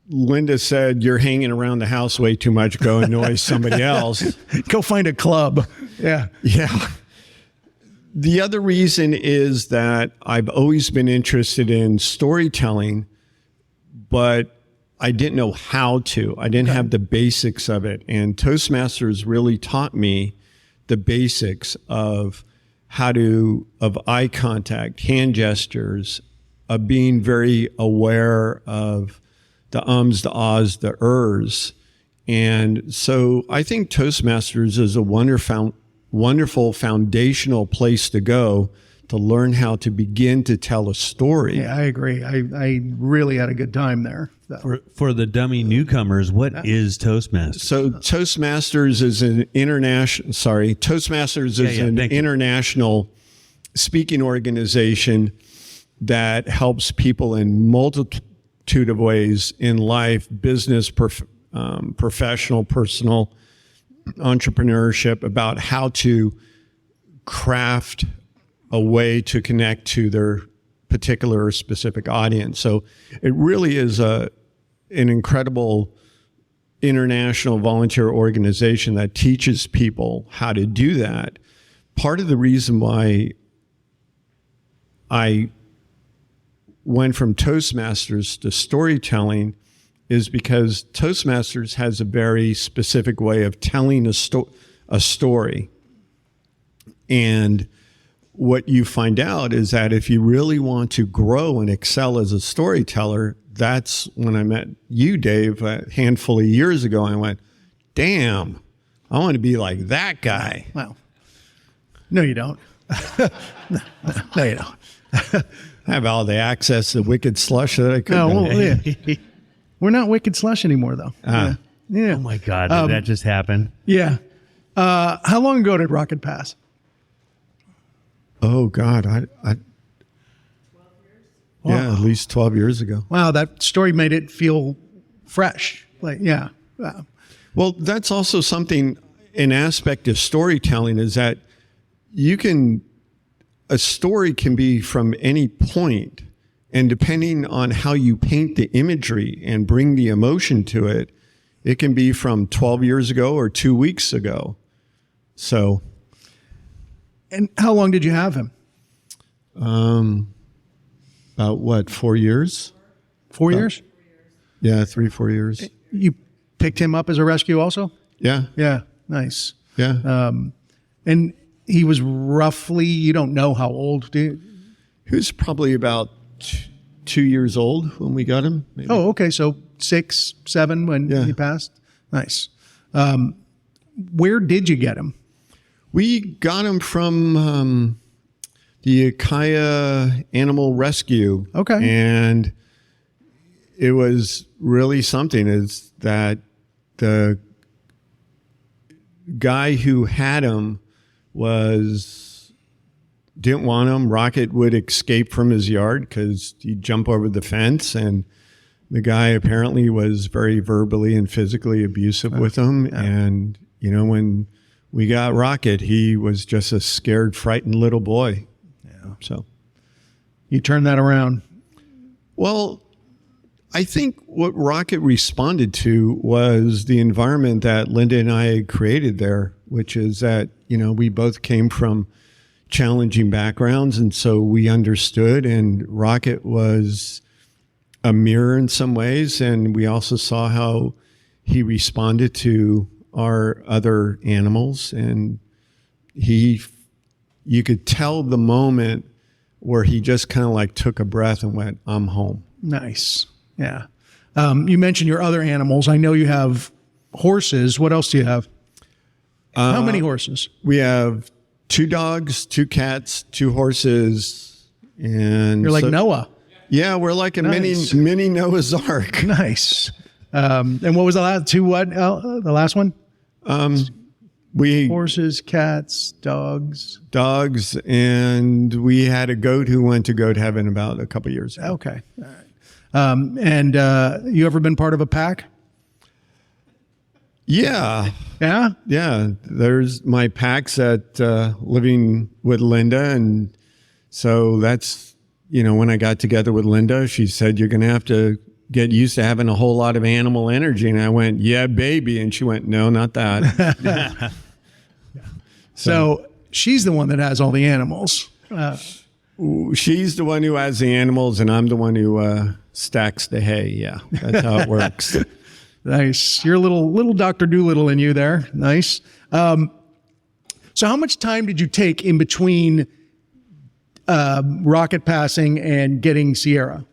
Linda said, "You're hanging around the house way too much. Go annoy somebody else. Go find a club." Yeah. Yeah. The other reason is that I've always been interested in storytelling, but I didn't know how to. I didn't have the basics of it. And Toastmasters really taught me the basics of of eye contact, hand gestures, of being very aware of the ums, the ahs, the ers. And so I think Toastmasters is a wonderful foundational place to go to learn how to begin to tell a story. Yeah, I agree. I really had a good time there. So. For the dummy newcomers, what is Toastmasters? So Toastmasters is an international speaking organization that helps people in multitude of ways in life, business, professional, personal, entrepreneurship, about how to craft a way to connect to their particular or specific audience. So it really is an incredible international volunteer organization that teaches people how to do that. Part of the reason why I went from Toastmasters to storytelling is because Toastmasters has a very specific way of telling a story. And what you find out is that if you really want to grow and excel as a storyteller, that's when I met you, Dave, a handful of years ago. And I went, damn, I want to be like that guy. Well, no, you don't. No, you don't. I have all the access to Wicked Slush that I could. Oh, well, yeah. We're not Wicked Slush anymore, though. Yeah. Oh, my God. Did that just happen? Yeah. How long ago did Rocket pass? Oh, God. 12 years? Yeah, at least 12 years ago. Wow, that story made it feel fresh. Like, yeah. Well, that's also something, an aspect of storytelling is that a story can be from any point, and depending on how you paint the imagery and bring the emotion to it, it can be from 12 years ago or 2 weeks ago. So. And how long did you have him? About what, 4 years? 4 years? Yeah, 3-4 years. You picked him up as a rescue also? Yeah. Yeah, nice. Yeah. And he was roughly, you don't know how old, do you? He was probably about 2 years old when we got him. Maybe. Oh, okay. So 6, 7 when he passed? Nice. Where did you get him? We got him from the Ukiah Animal Rescue. Okay. And it was really something, is that the guy who had him didn't want him. Rocket would escape from his yard because he'd jump over the fence, and the guy apparently was very verbally and physically abusive with him. Yeah. And, when we got Rocket, he was just a scared, frightened little boy. Yeah. So you turned that around. Well, I think what Rocket responded to was the environment that Linda and I had created there, which is that, we both came from challenging backgrounds. And so we understood, and Rocket was a mirror in some ways. And we also saw how he responded to our other animals. And you could tell the moment where he just kind of like took a breath and went, I'm home. Nice. Yeah. You mentioned your other animals. I know you have horses. What else do you have? How many horses? We have 2 dogs, 2 cats, 2 horses. And you're like Noah. Yeah, we're like a mini Noah's Ark. Nice. And what was the last two? What the last one? We horses, cats, dogs, and we had a goat who went to goat heaven about a couple years ago. Okay, all right. And you ever been part of a pack? Yeah. Yeah? Yeah. There's my packs at living with Linda. And so that's, when I got together with Linda, she said, you're going to have to get used to having a whole lot of animal energy. And I went, yeah, baby. And she went, no, not that. So she's the one that has all the animals. She's the one who has the animals, and I'm the one who stacks the hay. Yeah, that's how it works. Nice. You're a little Dr. Doolittle in you there. Nice. So how much time did you take in between rocket passing and getting Sierra?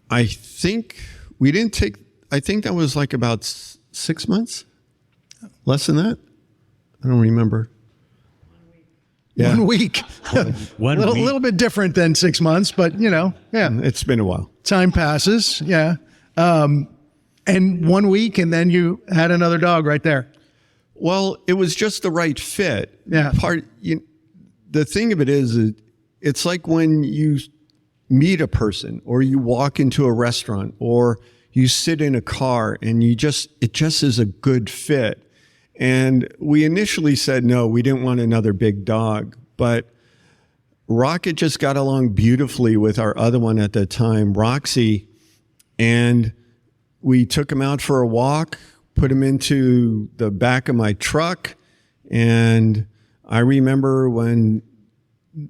I think we didn't take, I think that was like about 6 months. Less than that? I don't remember. Yeah. 1 week. One week. Little bit different than 6 months, but yeah. It's been a while. Time passes. Yeah. And 1 week, and then you had another dog right there. Well, it was just the right fit. Yeah. The thing of it is, it's like when you meet a person or you walk into a restaurant or you sit in a car and it just is a good fit. And we initially said, no, we didn't want another big dog, but Rocket just got along beautifully with our other one at the time, Roxy. And we took him out for a walk, put him into the back of my truck. And I remember when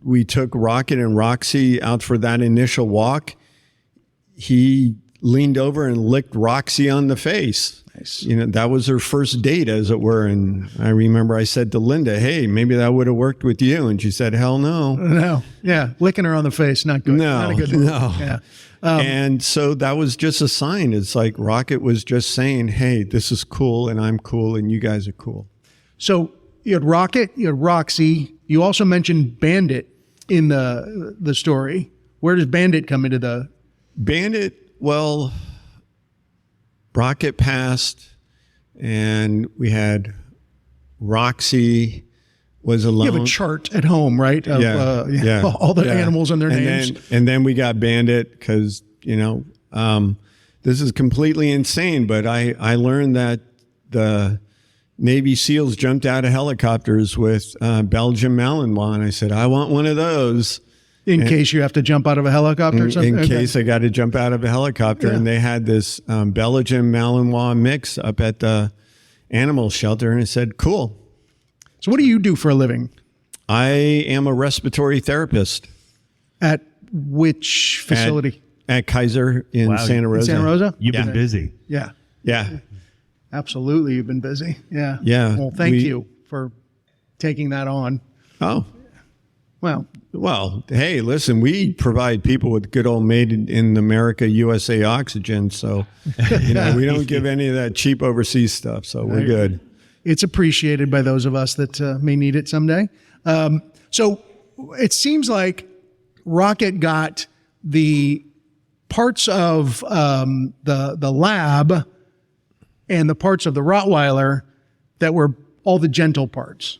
we took Rocket and Roxy out for that initial walk, he leaned over and licked Roxy on the face. Nice. That was her first date, as it were. And I remember I said to Linda, hey, maybe that would have worked with you. And she said, hell no. No. Yeah. Licking her on the face. Not good. No. Not a good move. No. Yeah. And so that was just a sign. It's like Rocket was just saying, hey, this is cool and I'm cool and you guys are cool. So you had Rocket, you had Roxy. You also mentioned Bandit in the story. Where does Bandit come into the... Bandit, well, Rocket passed and we had Roxy was alone. You have a chart at home, right? Of, yeah. All the animals and their names. And then we got Bandit because, this is completely insane, but I learned that the Navy SEALs jumped out of helicopters with Belgian Malinois, and I said, I want one of those. In case you have to jump out of a helicopter or something? In case I got to jump out of a helicopter. Yeah. And they had this Belgian Malinois mix up at the animal shelter, and I said, cool. So what do you do for a living? I am a respiratory therapist. At which facility? At Kaiser in Santa Rosa. In Santa Rosa? You've been busy. Yeah. Yeah. Absolutely. You've been busy. Yeah. Yeah. Well, thank you for taking that on. Oh. Well, hey, listen, we provide people with good old made in America, USA oxygen. So, we don't give any of that cheap overseas stuff. So we're good. It's appreciated by those of us that may need it someday. So it seems like Rocket got the parts of the lab and the parts of the Rottweiler that were all the gentle parts.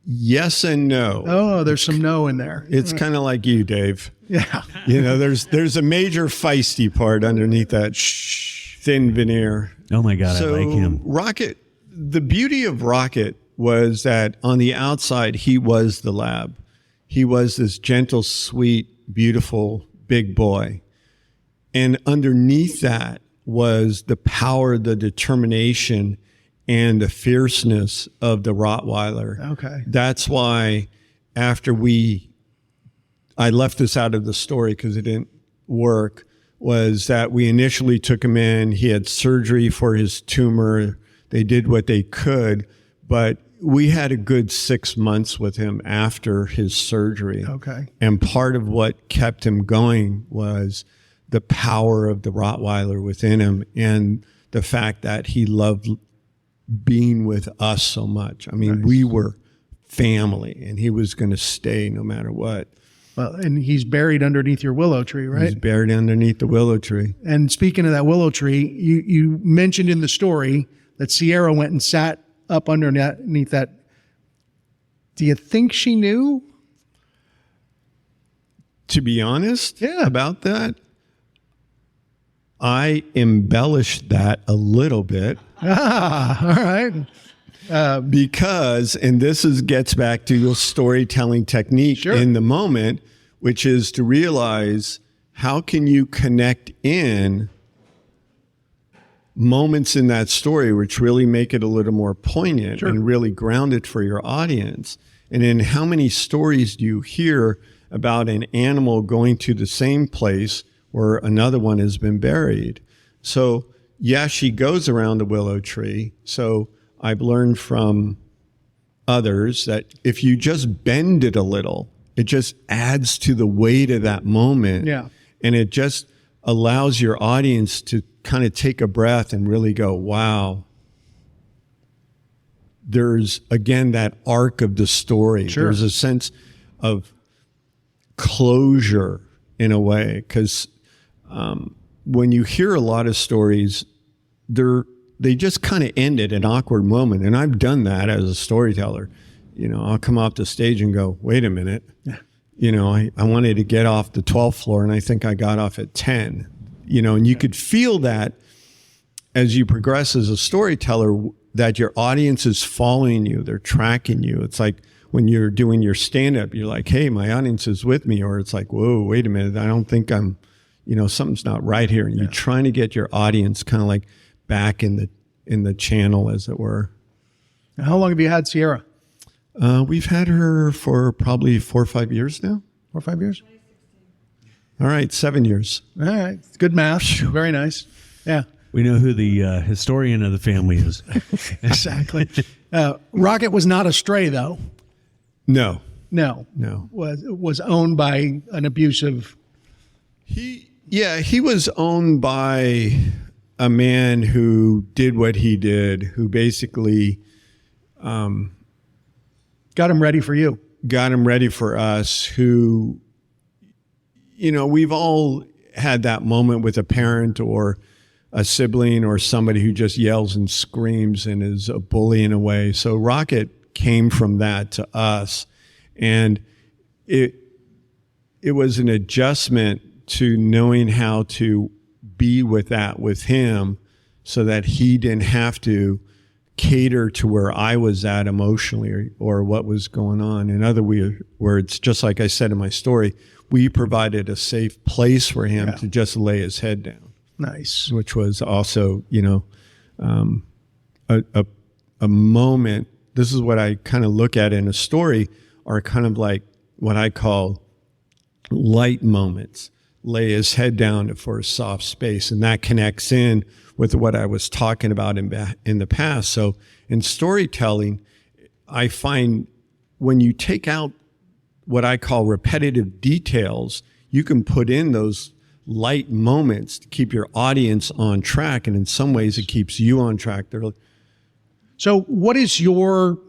Yes and no. Oh, there's some no in there. It's kind of like you, Dave. Yeah. There's a major feisty part underneath that thin veneer. Oh my God, So I like him. Rocket, the beauty of Rocket was that on the outside, he was the lab. He was this gentle, sweet, beautiful, big boy. And underneath that was the power, the determination, and the fierceness of the Rottweiler. Okay. That's why after I left this out of the story because it didn't work, was that we initially took him in. He had surgery for his tumor. They did what they could, but we had a good 6 months with him after his surgery. Okay. And part of what kept him going was the power of the Rottweiler within him and the fact that he loved being with us so much. I mean, we were family, and he was going to stay no matter what. Well, and he's buried underneath your willow tree, right? He's buried underneath the willow tree. And speaking of that willow tree, you mentioned in the story that Sierra went and sat up underneath that. Do you think she knew? To be honest, Yeah. about that, I embellished that a little bit. All right. Because, and this gets back to your storytelling technique Sure. in the moment, which is to realize how can you connect in moments in that story which really make it a little more poignant and really ground it for your audience? And in how many stories do you hear about an animal going to the same place where another one has been buried? So yeah, she goes around the willow tree. So I've learned from others that if you just bend it a little, it just adds to the weight of that moment. Yeah. And it just allows your audience to kind of take a breath and really go, wow. There's, again, that arc of the story. Sure. There's a sense of closure in a way, because when you hear a lot of stories, they just kind of end at an awkward moment. And I've done that as a storyteller. You know, I'll come off the stage and go, wait a minute. Yeah. You know, I wanted to get off the 12th floor and I think I got off at 10. You know, and you could feel that as you progress as a storyteller, that your audience is following you, they're tracking you. It's like when you're doing your stand-up, you're like, hey, my audience is with me. Or it's like, whoa, wait a minute, I don't think I'm, you know, something's not right here. And you're trying to get your audience kind of like back in the channel, as it were. How long have you had Sierra? We've had her for probably 4 or 5 years now. 4 or 5 years? All right, 7 years. All right. Good math. Very nice. Yeah. We know who the historian of the family is. Exactly. Rocket was not a stray, though. No. No. Was owned by an abusive. He was owned by a man who did what he did, who basically Got him ready for you. Got him ready for us, who, you know, we've all had that moment with a parent or a sibling or somebody who just yells and screams and is a bully in a way. So Rocket came from that to us. And it was an adjustment to knowing how to be with that with him, so that he didn't have to cater to where I was at emotionally or what was going on. In other words, just like I said in my story, we provided a safe place for him to just lay his head down. Nice. Which was also, you know, a moment. This is what I kind of look at in a story, are kind of like what I call light moments. Lay his head down for a soft space. And that connects in with what I was talking about in the past. So in storytelling, I find when you take out what I call repetitive details, you can put in those light moments to keep your audience on track. And in some ways, it keeps you on track. So what is your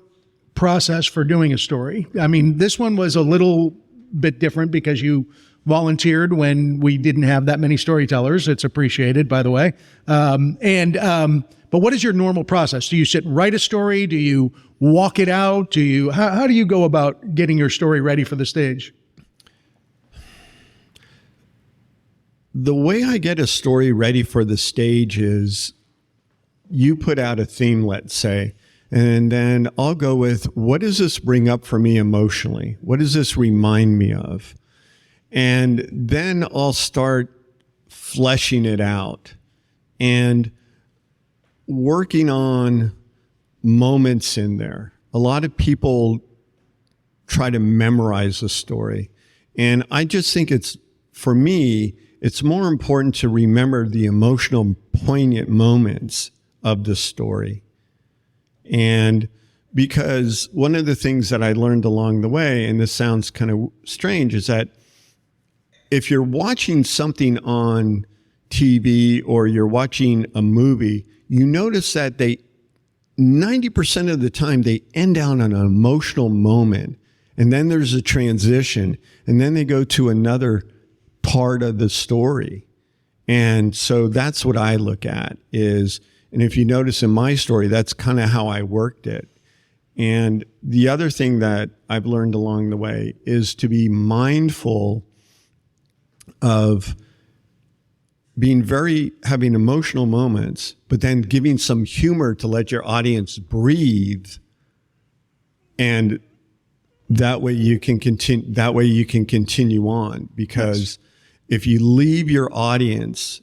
process for doing a story? I mean, this one was a little bit different because you volunteered when we didn't have that many storytellers. It's appreciated, by the way. But what is your normal process? Do you sit and write a story? Do you walk it out? How do you go about getting your story ready for the stage? The way I get a story ready for the stage is you put out a theme, let's say, and then I'll go with, what does this bring up for me emotionally? What does this remind me of? And then I'll start fleshing it out and working on moments in there. A lot of people try to memorize a story. And I just think for me, it's more important to remember the emotional, poignant moments of the story. And because one of the things that I learned along the way, and this sounds kind of strange, is that if you're watching something on TV or you're watching a movie, you notice that 90% of the time they end on an emotional moment, and then there's a transition, and then they go to another part of the story. And so that's what I look at is, and if you notice in my story, that's kind of how I worked it. And the other thing that I've learned along the way is to be mindful of having emotional moments, but then giving some humor to let your audience breathe. And that way you can continue on, because if you leave your audience